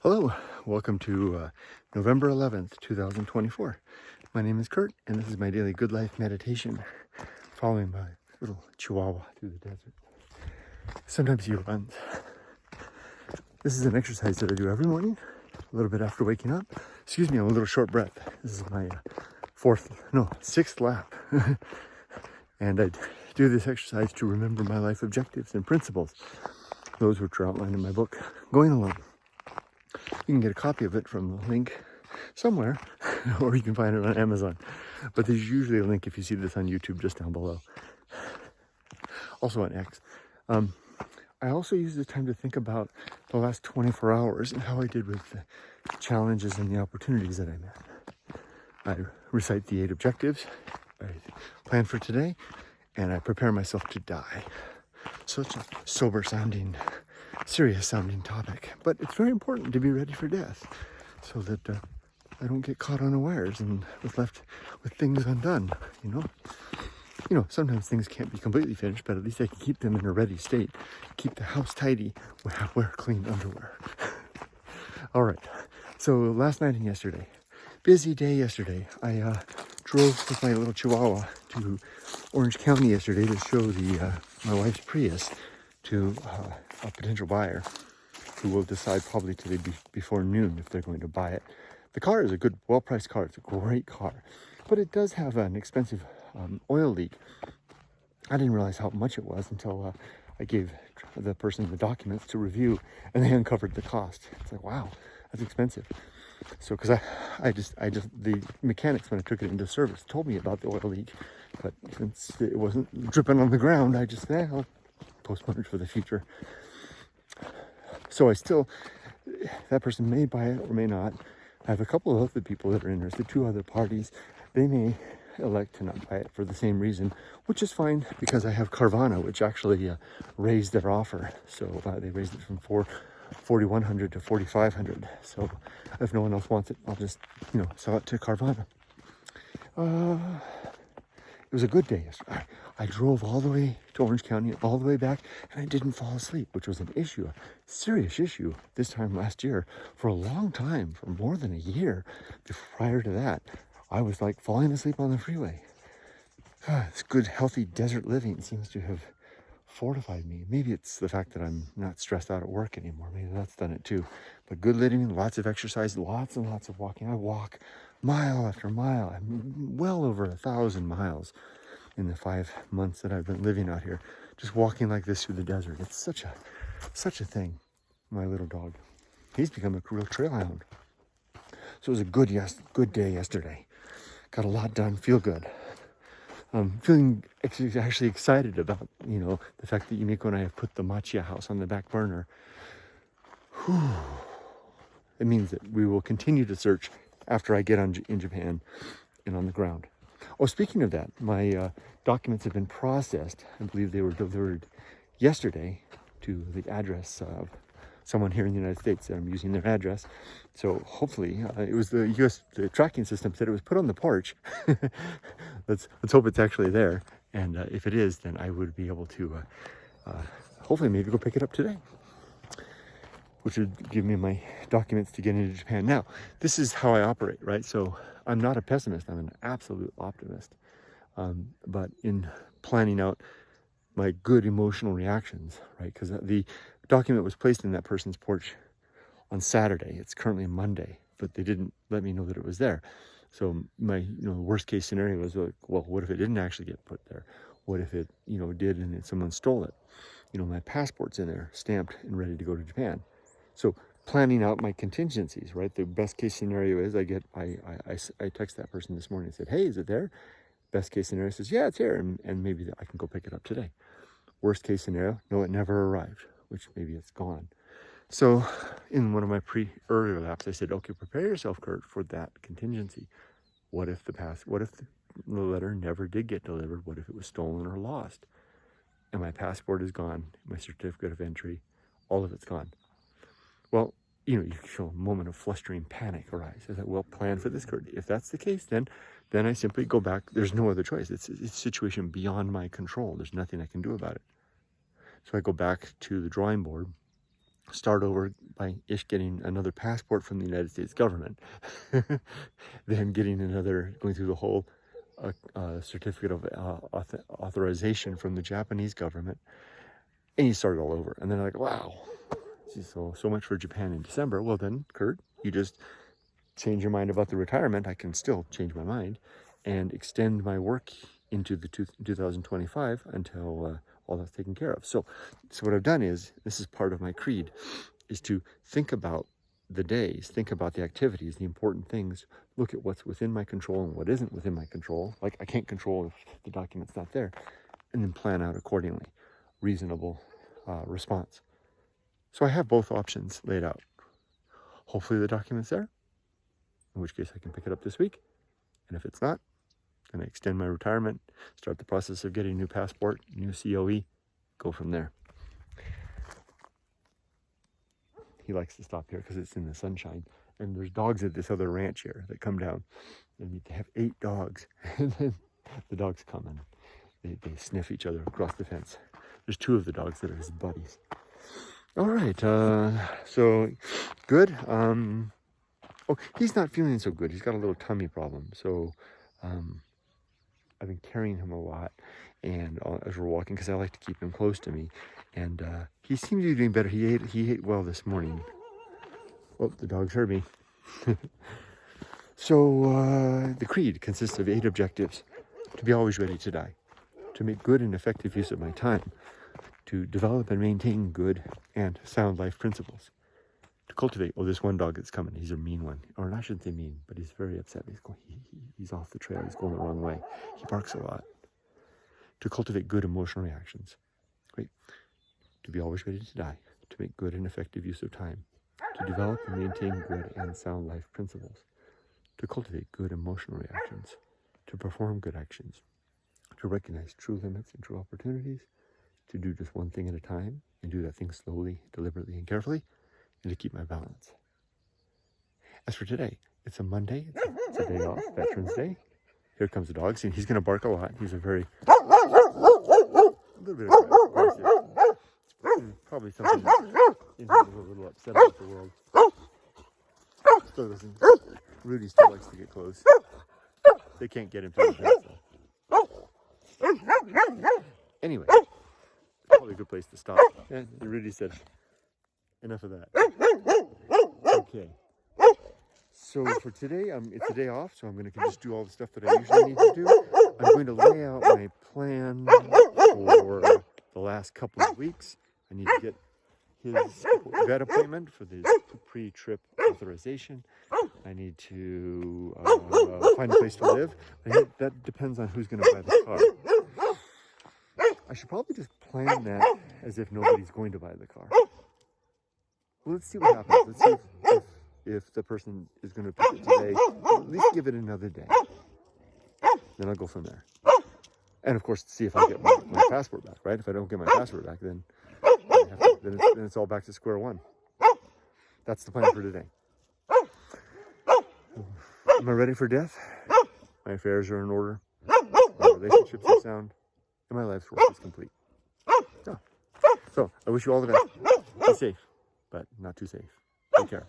Hello, welcome to November 11th, 2024. My name is Kurt, and this is my daily good life meditation, following my little chihuahua through the desert. Sometimes he runs. This is an exercise that I do every morning, a little bit after waking up. Excuse me, I'm a little short breath. This is my sixth lap. And I do this exercise to remember my life objectives and principles, those which are outlined in my book, Going Alone. You can get a copy of it from the link somewhere, or you can find it on Amazon. But there's usually a link if you see this on YouTube just down below. Also on X. I also use the time to think about the last 24 hours and how I did with the challenges and the opportunities that I met. I recite the 8 objectives, I plan for today, and I prepare myself to die. Such a sober-sounding, serious-sounding topic, but it's very important to be ready for death, so that I don't get caught unawares and was left with things undone. You know, sometimes things can't be completely finished, but at least I can keep them in a ready state. Keep the house tidy, wear clean underwear. All right. So last night and yesterday, busy day yesterday. I drove with my little chihuahua to Orange County yesterday to show my wife's Prius to a potential buyer who will decide probably today before noon if they're going to buy it. The car is a good, well-priced car. It's a great car, but it does have an expensive oil leak. I didn't realize how much it was until I gave the person the documents to review, and they uncovered the cost. It's like, wow, that's expensive. So, because the mechanics, when I took it into service, told me about the oil leak, but since it wasn't dripping on the ground, I just, I'll postpone it for the future. So that person may buy it or may not. I have a couple of other people that are interested, 2 other parties. They may elect to not buy it for the same reason, which is fine because I have Carvana, which actually raised their offer. So they raised it from $4,100 to $4,500. So if no one else wants it, I'll just, sell it to Carvana. It was a good day yesterday. I drove all the way to Orange County, all the way back, and I didn't fall asleep, which was an issue, a serious issue this time last year. For a long time, for more than a year prior to that, I was like falling asleep on the freeway. This good, healthy desert living seems to have fortified me. Maybe it's the fact that I'm not stressed out at work anymore. Maybe that's done it too. But good living, lots of exercise, lots and lots of walking. I walk mile after mile. I'm well over 1,000 miles in the 5 months that I've been living out here, just walking like this through the desert. It's such a thing. My little dog, he's become a real trail hound. So it was a good day yesterday. Got a lot done. Feel good. Feeling actually excited about, the fact that Yumiko and I have put the Machia house on the back burner. It means that we will continue to search after I get in Japan and on the ground. Oh, speaking of that, my documents have been processed. I believe they were delivered yesterday to the address of someone here in the United States. I'm using their address. So hopefully, it was the tracking system said it was put on the porch. Let's hope it's actually there. And if it is, then I would be able to hopefully maybe go pick it up today, which would give me my documents to get into Japan. Now, this is how I operate, right? So I'm not a pessimist. I'm an absolute optimist. But in planning out my good emotional reactions, right? Because the document was placed in that person's porch on Saturday. It's currently Monday, but they didn't let me know that it was there. So my worst case scenario was like, well, what if it didn't actually get put there? What if it did and someone stole it? My passport's in there, stamped and ready to go to Japan. So planning out my contingencies, right? The best case scenario is I text that person this morning and said, hey, is it there? Best case scenario says, yeah, it's here, and maybe I can go pick it up today. Worst case scenario, no, it never arrived, which maybe it's gone. So in one of my earlier laps, I said, okay, prepare yourself, Kurt, for that contingency. What if the letter never did get delivered? What if it was stolen or lost? And my passport is gone, my certificate of entry, all of it's gone. Well, you feel a moment of flustering panic arise. I thought, well, plan for this, Kurt. If that's the case, then I simply go back. There's no other choice. It's a situation beyond my control. There's nothing I can do about it. So I go back to the drawing board start over by getting another passport from the United States government, then going through the whole certificate of authorization from the Japanese government, and you start all over. And then like, wow, so much for Japan in December. Well then, Kurt, you just change your mind about the retirement. I can still change my mind and extend my work into the 2025 until all that's taken care of. So what I've done is, this is part of my creed, is to think about the days, think about the activities, the important things, look at what's within my control and what isn't within my control. Like I can't control if the document's not there, and then plan out accordingly. Reasonable response. So I have both options laid out. Hopefully the document's there, in which case I can pick it up this week. And if it's not, then I extend my retirement, start the process of getting a new passport, new COE, go from there. He likes to stop here because it's in the sunshine. And there's dogs at this other ranch here that come down. And they have 8 dogs. And then the dogs come and they sniff each other across the fence. There's 2 of the dogs that are his buddies. All right, so good. Oh, he's not feeling so good. He's got a little tummy problem. So I've been carrying him a lot, and as we're walking, because I like to keep him close to me. And he seems to be doing better. He ate well this morning. Oh, the dogs heard me. So the creed consists of 8 objectives: to be always ready to die, to make good and effective use of my time, to develop and maintain good and sound life principles, to cultivate. Oh, this one dog that's coming, he's a mean one. Or I shouldn't say mean, but he's very upset. He's off the trail. He's going the wrong way. He barks a lot. To cultivate good emotional reactions. Wait. To be always ready to die. To make good and effective use of time. To develop and maintain good and sound life principles. To cultivate good emotional reactions. To perform good actions. To recognize true limits and true opportunities. To do just one thing at a time, and do that thing slowly, deliberately, and carefully, and to keep my balance. As for today, it's a Monday, it's a day off, Veterans Day. Here comes the dog, and he's going to bark a lot. He's a little bit aggressive. It's probably something that he's a little upset about the world. Still doesn't. Rudy still likes to get close. They can't get him to the fence, though. Anyway. Probably a good place to stop. And Rudy said, enough of that. Okay. So for today, it's a day off, so I'm going to just do all the stuff that I usually need to do. I'm going to lay out my plan for the last couple of weeks. I need to get his vet appointment for the pre-trip authorization. I need to find a place to live. That depends on who's going to buy the car. I should probably just plan that as if nobody's going to buy the car. Well, let's see what happens. Let's see if the person is going to pick it today. At least give it another day. Then I'll go from there. And of course, see if I get my passport back, right? If I don't get my passport back, then it's all back to square one. That's the plan for today. Am I ready for death? My affairs are in order. My relationships are sound. And my life's work is complete. So I wish you all the best. Be safe, but not too safe. Take care.